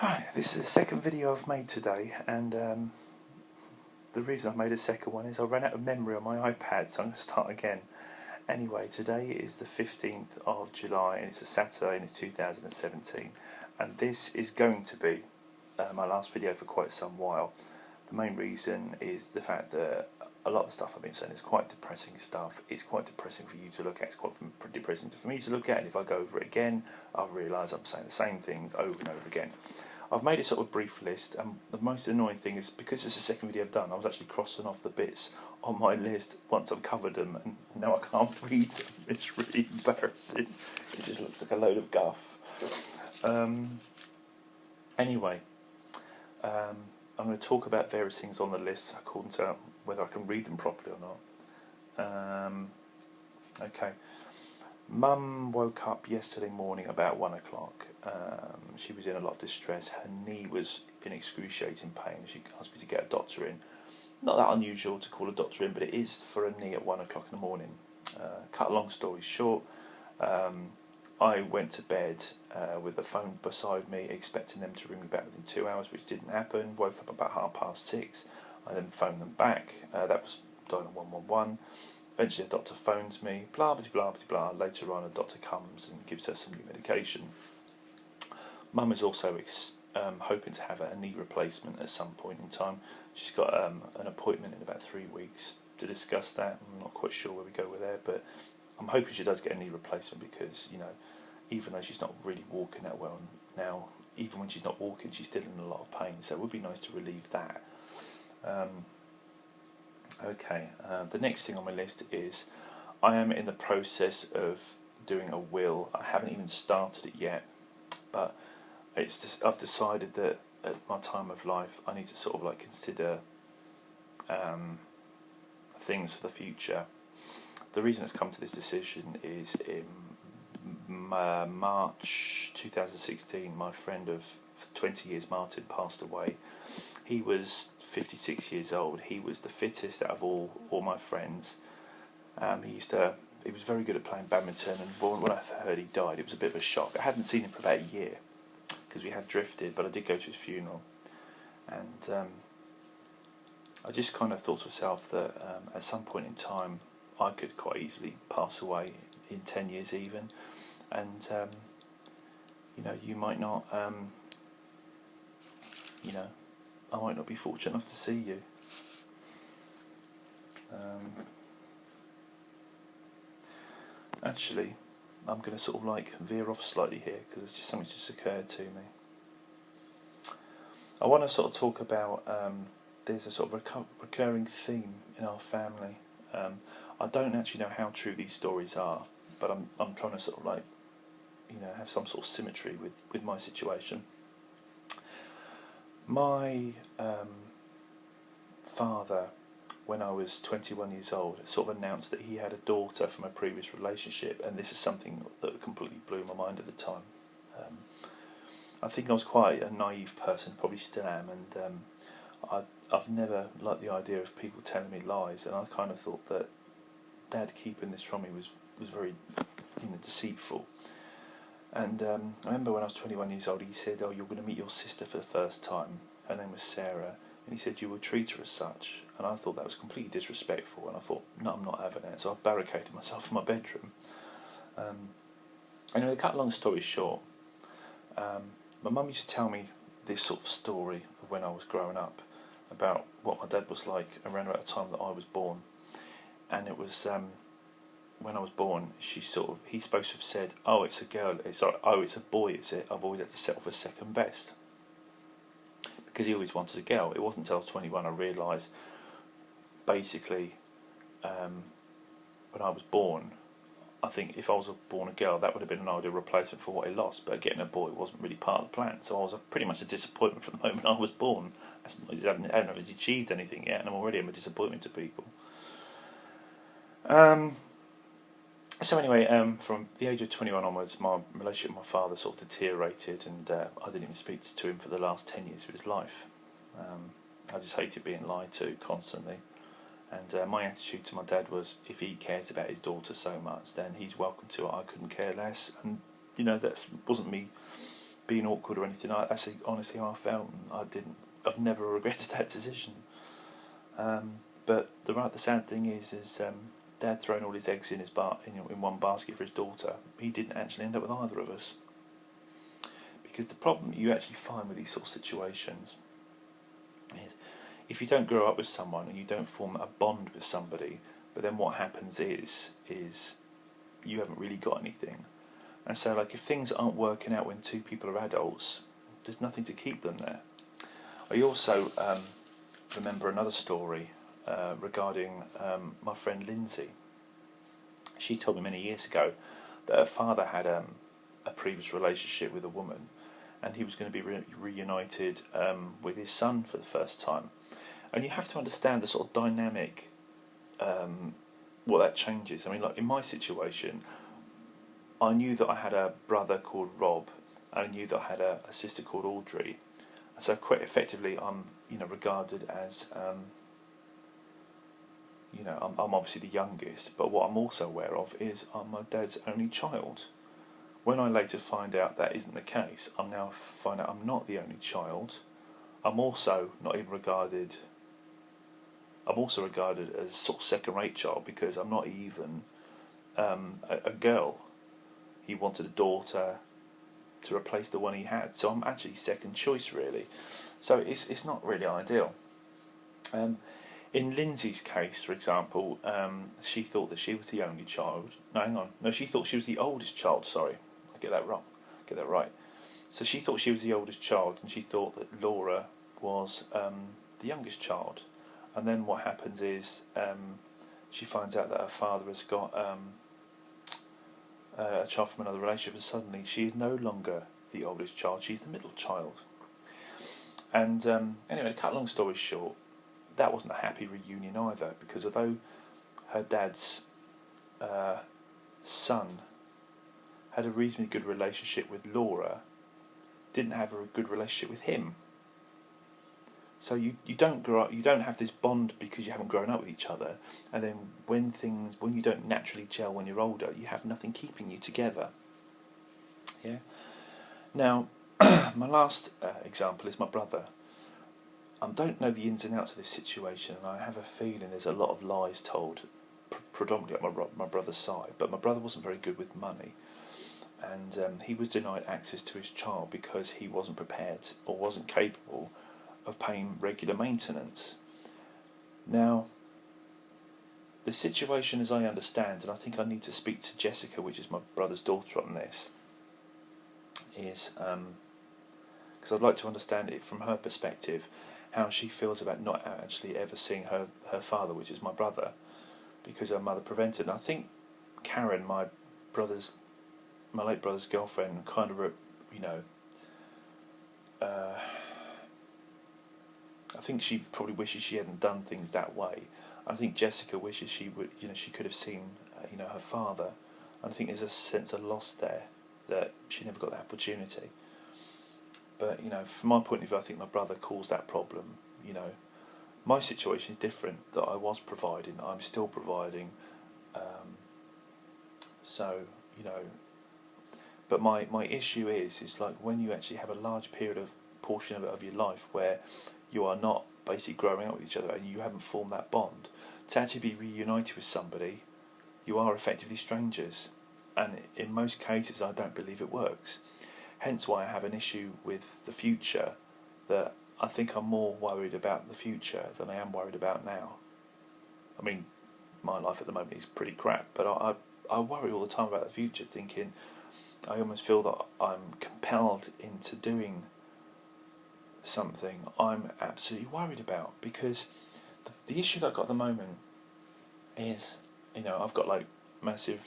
Hi, this is the second video I've made today, and the reason I've made a second one is I ran out of memory on my iPad, so I'm going to start again. Anyway, today is the 15th of July, and it's a Saturday, and it's 2017, and this is going to be my last video for quite some while. The main reason is the fact that a lot of the stuff I've been saying is quite depressing stuff. It's quite depressing for you to look at, it's quite depressing for me to look at, and if I go over it again, I'll realise I'm saying the same things over and over again. I've made a sort of brief list, and the most annoying thing is, because it's the second video I've done, I was actually crossing off the bits on my list once I've covered them, and now I can't read them. It's really embarrassing. It just looks like a load of guff. Anyway, I'm going to talk about various things on the list according to whether I can read them properly or not. Okay. Mum woke up yesterday morning about 1 o'clock. She was in a lot of distress. Her knee was in excruciating pain. She asked me to get a doctor in. Not that unusual to call a doctor in, but it is for a knee at 1 o'clock in the morning. Cut a long story short, I went to bed with the phone beside me, expecting them to ring me back within 2 hours, which didn't happen. Woke up about 6:30. I then phoned them back. That was dialing 111. Eventually a doctor phones me, blah blah blah blah blah. Later on a doctor comes and gives her some new medication. Mum is also hoping to have a knee replacement at some point in time. She's got an appointment in about 3 weeks to discuss that. I'm not quite sure where we go with there, but I'm hoping she does get a knee replacement because, you know, even though she's not really walking that well now, even when she's not walking, she's still in a lot of pain, so it would be nice to relieve that. Okay, the next thing on my list is I am in the process of doing a will. I haven't even started it yet, but it's just, I've decided that at my time of life I need to sort of like consider things for the future. The reason it's come to this decision is in March 2016, my friend of 20 years, Martin, passed away. He was 56 years old. He was the fittest out of all my friends. He was very good at playing badminton, and when I heard he died, it was a bit of a shock. I hadn't seen him for about a year because we had drifted, but I did go to his funeral, and I just kind of thought to myself that at some point in time I could quite easily pass away in 10 years even, and you know, you might not, you know, I might not be fortunate enough to see you. Actually, I'm going to sort of like veer off slightly here because it's just something's just occurred to me. I want to sort of talk about, there's a sort of recurring theme in our family. I don't actually know how true these stories are, but I'm trying to sort of like, you know, have some sort of symmetry with my situation. My father, when I was 21 years old, sort of announced that he had a daughter from a previous relationship, and this is something that completely blew my mind at the time. I think I was quite a naive person, probably still am, and I've never liked the idea of people telling me lies, and I kind of thought that Dad keeping this from me was very, you know, deceitful. And I remember when I was 21 years old, he said, "Oh, you're going to meet your sister for the first time. Her name was Sarah, and he said you will treat her as such." And I thought that was completely disrespectful, and I thought, no, I'm not having it. So I barricaded myself in my bedroom. Anyway, to cut a long story short, my mum used to tell me this sort of story of when I was growing up about what my dad was like around about the time that I was born. And it was when I was born, he's supposed to have said, "Oh, it's a girl. It's a boy. It's it. I've always had to settle for second best," because he always wanted a girl. It wasn't until I was 21 I realised, basically, when I was born, I think if I was born a girl, that would have been an ideal replacement for what he lost. But getting a boy wasn't really part of the plan, so I was pretty much a disappointment from the moment I was born. I haven't achieved anything yet, and I'm already a disappointment to people. So anyway, from the age of 21 onwards, my relationship with my father sort of deteriorated, and I didn't even speak to him for the last 10 years of his life. I just hated being lied to constantly, and my attitude to my dad was, if he cares about his daughter so much, then he's welcome to it. I couldn't care less, and you know, that wasn't me being awkward or anything. That's honestly how I felt. I've never regretted that decision. But the sad thing is Dad throwing all his eggs in in one basket for his daughter. He didn't actually end up with either of us. Because the problem you actually find with these sort of situations is if you don't grow up with someone and you don't form a bond with somebody, but then what happens is you haven't really got anything. And so, like, if things aren't working out when two people are adults, there's nothing to keep them there. I also remember another story regarding my friend Lindsay. She told me many years ago that her father had a previous relationship with a woman, and he was going to be reunited with his son for the first time. And you have to understand the sort of dynamic, what that changes. I mean, like in my situation, I knew that I had a brother called Rob, and I knew that I had a sister called Audrey. And so quite effectively, I'm regarded as I'm obviously the youngest, but what I'm also aware of is I'm my dad's only child. When I later find out that isn't the case, I'm not the only child. I'm also regarded as sort of second-rate child because I'm not even a girl. He wanted a daughter to replace the one he had, so I'm actually second choice really. So it's not really ideal. In Lindsay's case, for example, she thought that she was the only child. No, hang on. No, she thought she was the oldest child. Sorry, I get that wrong. Get that right. So she thought she was the oldest child, and she thought that Laura was the youngest child. And then what happens is she finds out that her father has got a child from another relationship, and suddenly she is no longer the oldest child, she's the middle child. And anyway, to cut a long story short, that wasn't a happy reunion either, because although her dad's son had a reasonably good relationship with Laura, didn't have a good relationship with him. So you don't grow up, you don't have this bond because you haven't grown up with each other, and then when you don't naturally gel when you're older, you have nothing keeping you together. Yeah. Now, my last example is my brother. I don't know the ins and outs of this situation, and I have a feeling there's a lot of lies told, predominantly on my brother's side. But my brother wasn't very good with money, and he was denied access to his child because he wasn't prepared or wasn't capable of paying regular maintenance. Now, the situation as I understand, and I think I need to speak to Jessica, which is my brother's daughter, on this, is because I'd like to understand it from her perspective, how she feels about not actually ever seeing her father, which is my brother, because her mother prevented. And I think Karen, my late brother's girlfriend, kind of, I think she probably wishes she hadn't done things that way. I think Jessica wishes she could have seen, her father. And I think there's a sense of loss there, that she never got that opportunity. But, from my point of view, I think my brother caused that problem. My situation is different, that I was providing, I'm still providing. But my issue is like when you actually have a large portion of your life where you are not basically growing up with each other and you haven't formed that bond, to actually be reunited with somebody, you are effectively strangers. And in most cases, I don't believe it works. Hence why I have an issue with the future, that I think I'm more worried about the future than I am worried about now. I mean, my life at the moment is pretty crap, but I worry all the time about the future, thinking I almost feel that I'm compelled into doing something I'm absolutely worried about, because the issue that I've got at the moment is, I've got like massive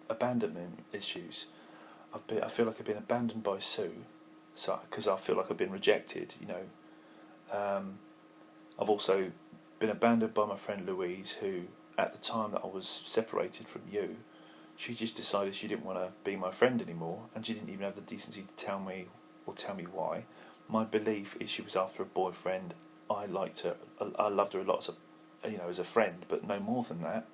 abandonment issues. I feel like I've been abandoned by Sue, because I feel like I've been rejected. I've also been abandoned by my friend Louise, who at the time that I was separated from you, she just decided she didn't want to be my friend anymore, and she didn't even have the decency to tell me why. My belief is she was after a boyfriend. I liked her. I loved her a lot as a friend, but no more than that.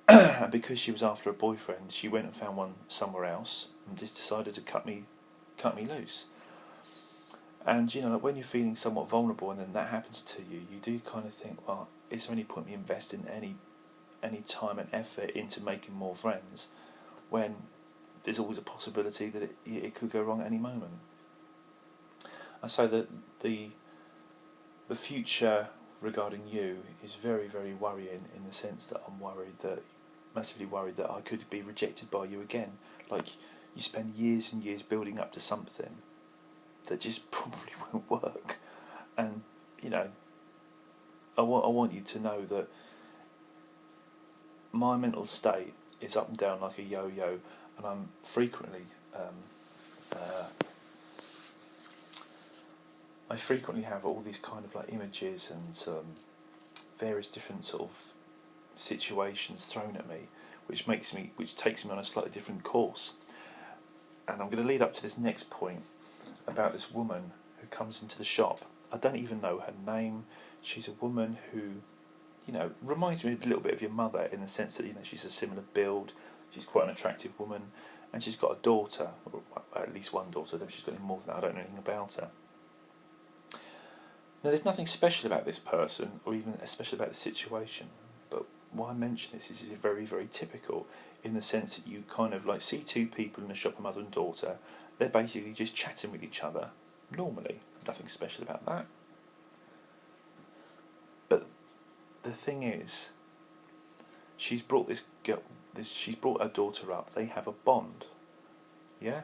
And because she was after a boyfriend, she went and found one somewhere else and just decided to cut me cut me loose. And like when you're feeling somewhat vulnerable and then that happens to you, you do kind of think, well, is there any point me investing any time and effort into making more friends when there's always a possibility that it could go wrong at any moment? And so that the future regarding you is very, very worrying, in the sense that I'm massively worried that I could be rejected by you again. Like, you spend years and years building up to something that just probably won't work. And I want you to know that my mental state is up and down like a yo-yo, and I'm frequently I frequently have all these kind of like images and various different sort of situations thrown at me, which takes me on a slightly different course. And I'm going to lead up to this next point about this woman who comes into the shop. I don't even know her name. She's a woman who, reminds me a little bit of your mother, in the sense that she's a similar build. She's quite an attractive woman, and she's got a daughter, or at least one daughter. Though she's got any more than that, I don't know anything about her. Now, there's nothing special about this person, or even especially about the situation, but why I mention this is very, very typical, in the sense that you kind of like see two people in a shop, a mother and daughter. They're basically just chatting with each other normally. Nothing special about that. But the thing is, she's brought she's brought her daughter up. They have a bond. Yeah?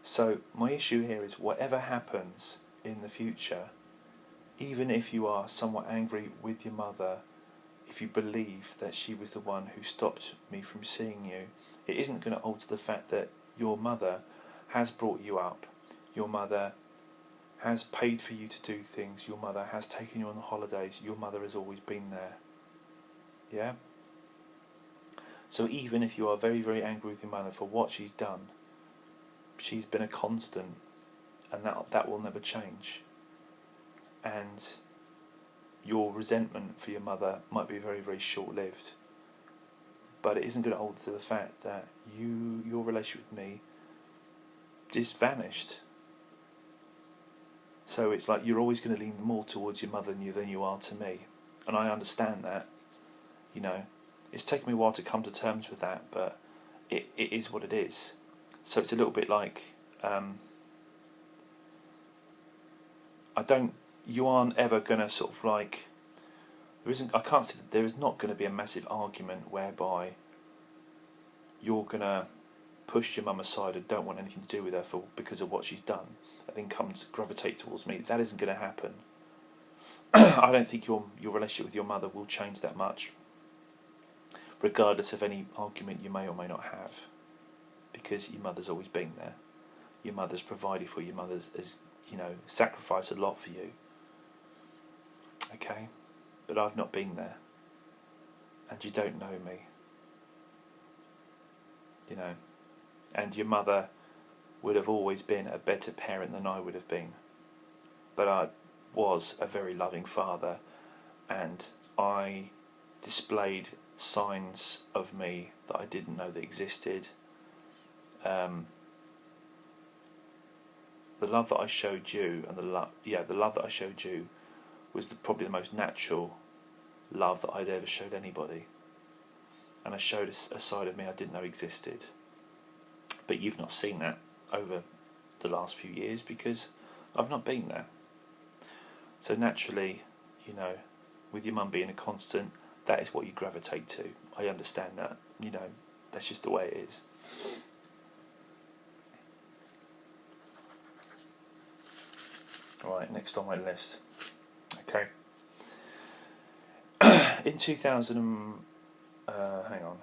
So my issue here is, whatever happens in the future, even if you are somewhat angry with your mother, if you believe that she was the one who stopped me from seeing you, it isn't going to alter the fact that your mother has brought you up. Your mother has paid for you to do things. Your mother has taken you on the holidays. Your mother has always been there. Yeah? So even if you are very, very angry with your mother for what she's done, she's been a constant, and that will never change. And your resentment for your mother might be very, very short-lived, but it isn't going to alter the fact that your relationship with me just vanished. So it's like you're always going to lean more towards your mother than you are to me, and I understand that. It's taken me a while to come to terms with that, but it is what it is. So it's a little bit like you aren't ever going to sort of like, I can't see that there is not going to be a massive argument whereby you're going to push your mum aside and don't want anything to do with her because of what she's done, and then gravitate towards me. That isn't going to happen. I don't think your relationship with your mother will change that much, regardless of any argument you may or may not have, because your mother's always been there. Your mother's provided for you. Your mother's has sacrificed a lot for you. Okay? But I've not been there. And you don't know me. And your mother would have always been a better parent than I would have been. But I was a very loving father, and I displayed signs of me that I didn't know that existed. The love that I showed you, and the love that I showed you was probably the most natural love that I'd ever showed anybody. And I showed a side of me I didn't know existed. But you've not seen that over the last few years because I've not been there. So naturally, with your mum being a constant, that is what you gravitate to. I understand that. That's just the way it is. Right, next on my list. Okay. In 2000, hang on.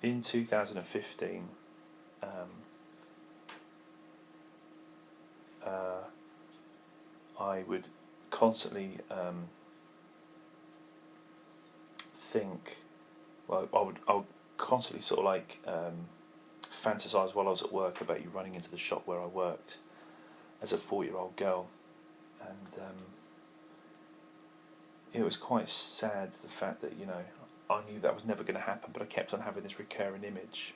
In 2015, I would constantly think. Well, I would constantly sort of like fantasise while I was at work about you running into the shop where I worked as a 4-year-old girl, and it was quite sad, the fact that I knew that was never going to happen, but I kept on having this recurring image.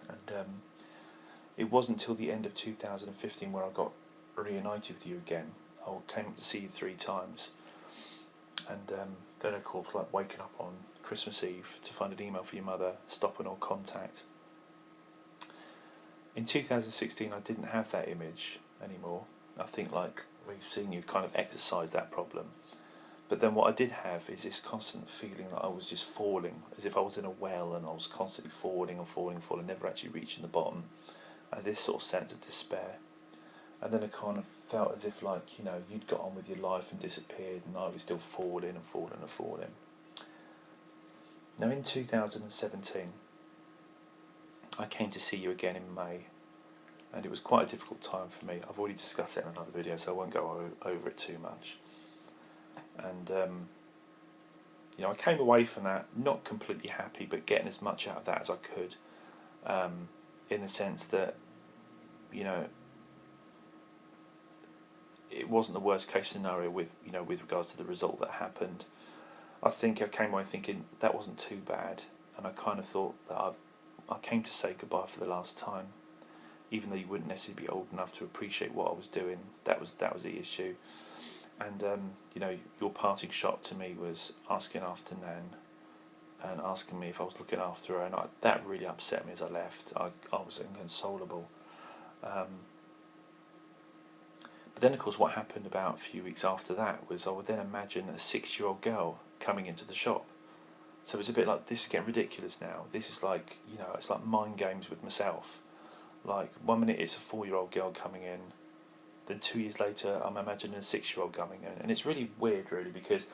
And it wasn't until the end of 2015 where I got reunited with you again. I came up to see you 3 times. And then, of course, like waking up on Christmas Eve to find an email from your mother stopping all contact. In 2016, I didn't have that image anymore. I think, like, we've seen you kind of exercise that problem. But then what I did have is this constant feeling that I was just falling, as if I was in a well and I was constantly falling and falling and falling, never actually reaching the bottom. And this sort of sense of despair. And then I kind of felt as if, like, you know, you'd got on with your life and disappeared, and I was still falling and falling and falling. Now, in 2017, I came to see you again in May, and it was quite a difficult time for me. I've already discussed it in another video, so I won't go over it too much. And you know, I came away from that not completely happy, but getting as much out of that as I could, in the sense that, you know, it wasn't the worst case scenario with regards to the result that happened. I think I came away thinking that wasn't too bad, and I kind of thought that I came to say goodbye for the last time, even though you wouldn't necessarily be old enough to appreciate what I was doing. That was the issue. And you know, your parting shot to me was asking after Nan and asking me if I was looking after her, and that really upset me as I left. I was inconsolable. But then, of course, what happened about a few weeks after that was I would then imagine a 6-year-old girl coming into the shop. So it was a bit like, this is getting ridiculous now. This is like, you know, it's like mind games with myself. Like, 1 minute it's a 4-year-old girl coming in, then 2 years later I'm imagining a 6-year-old coming in. And it's really weird, really, because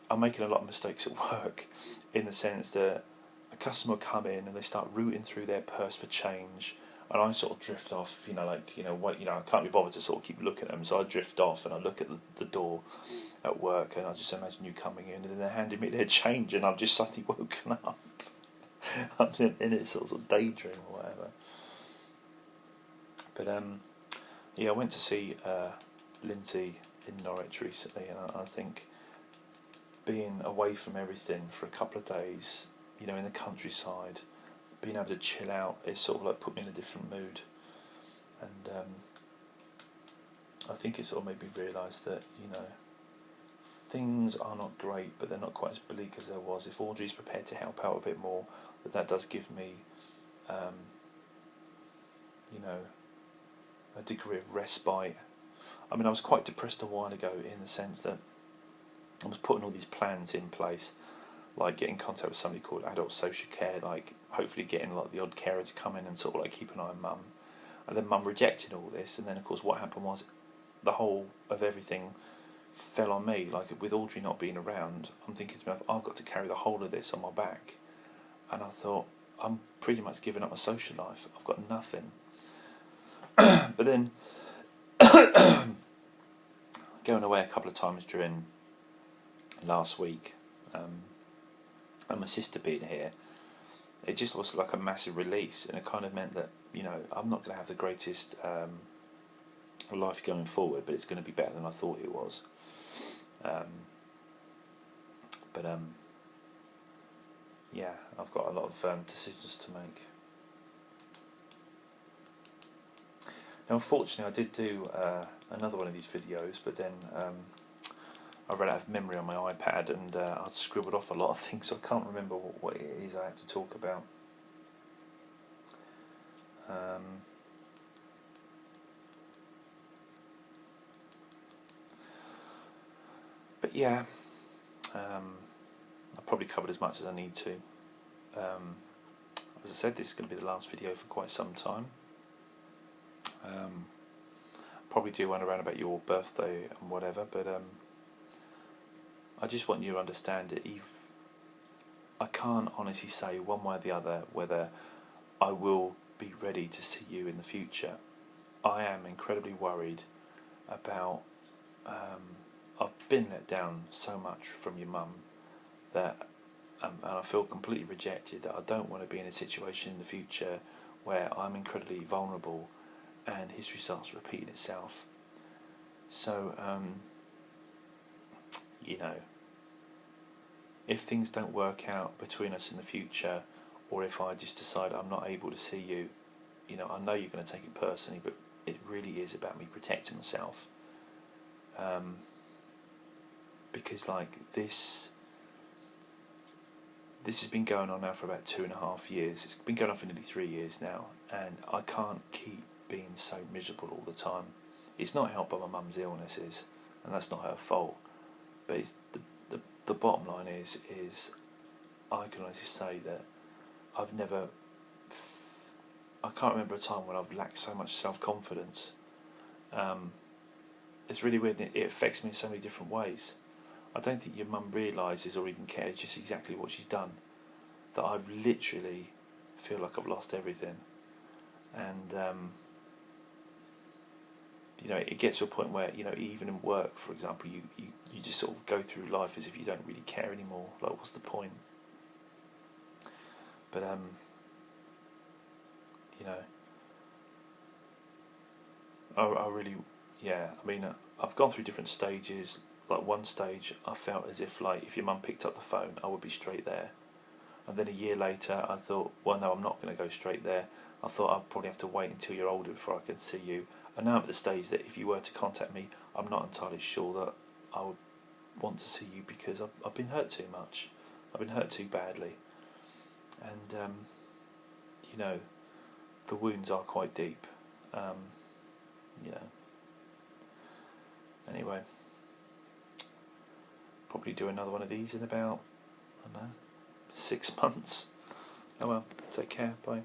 I'm making a lot of mistakes at work, in the sense that a customer will come in and they start rooting through their purse for change, and I sort of drift off, you know, like, you know, what, you know, I can't be bothered to sort of keep looking at them, so I drift off and I look at the door at work, and I just imagine you coming in, and then they're handing me their change, and I've just suddenly woken up. I'm in it sort of daydream or whatever. But yeah, I went to see Lindsay in Norwich recently, and I think being away from everything for a couple of days, you know, in the countryside, being able to chill out, it sort of like put me in a different mood. And I think it sort of made me realise that, you know, things are not great, but they're not quite as bleak as there was. If Audrey's prepared to help out a bit more, that does give me, you know, a degree of respite. I mean, I was quite depressed a while ago, in the sense that I was putting all these plans in place, like getting in contact with somebody called Adult Social Care, like hopefully getting like the odd carer to come in and sort of like keep an eye on Mum. And then Mum rejected all this, and then of course what happened was the whole of everything fell on me. Like, with Audrey not being around, I'm thinking to myself, I've got to carry the whole of this on my back. And I thought, I'm pretty much giving up my social life. I've got nothing. But then going away a couple of times during last week, and my sister being here, it just was like a massive release, and it kind of meant that, you know, I'm not going to have the greatest life going forward, but it's going to be better than I thought it was. But yeah, I've got a lot of decisions to make. Now, unfortunately, I did do another one of these videos, but then I ran out of memory on my iPad, and I scribbled off a lot of things, so I can't remember what it is I had to talk about. But yeah, I've probably covered as much as I need to. As I said, this is going to be the last video for quite some time. Probably do one around about your birthday and whatever, but I just want you to understand that I can't honestly say one way or the other whether I will be ready to see you in the future. I am incredibly worried about, I've been let down so much from your mum that, and I feel completely rejected, that I don't want to be in a situation in the future where I'm incredibly vulnerable and history starts repeating itself. So, you know, if things don't work out between us in the future, or if I just decide I'm not able to see you, I know you're going to take it personally, but it really is about me protecting myself. Because like this has been going on now for about 2.5 years. It's been going on for nearly 3 years now, and I can't keep being so miserable all the time. It's not helped by my mum's illnesses, and that's not her fault. But it's the bottom line is I can honestly say that I've never, I can't remember a time when I've lacked so much self-confidence. It's really weird. It affects me in so many different ways. I don't think your mum realises or even cares just exactly what she's done. That I've literally feel like I've lost everything, and it gets to a point where even in work, for example, you just sort of go through life as if you don't really care anymore. Like, what's the point? But I really, yeah. I mean, I've gone through different stages. Like, one stage, I felt as if, like, if your mum picked up the phone, I would be straight there. And then a year later, I thought, well, no, I'm not going to go straight there. I thought I'd probably have to wait until you're older before I can see you. And now I'm at the stage that if you were to contact me, I'm not entirely sure that I would want to see you, because I've been hurt too much. I've been hurt too badly. And, the wounds are quite deep. Anyway, probably do another one of these in about, I don't know, 6 months. Oh well, take care, bye.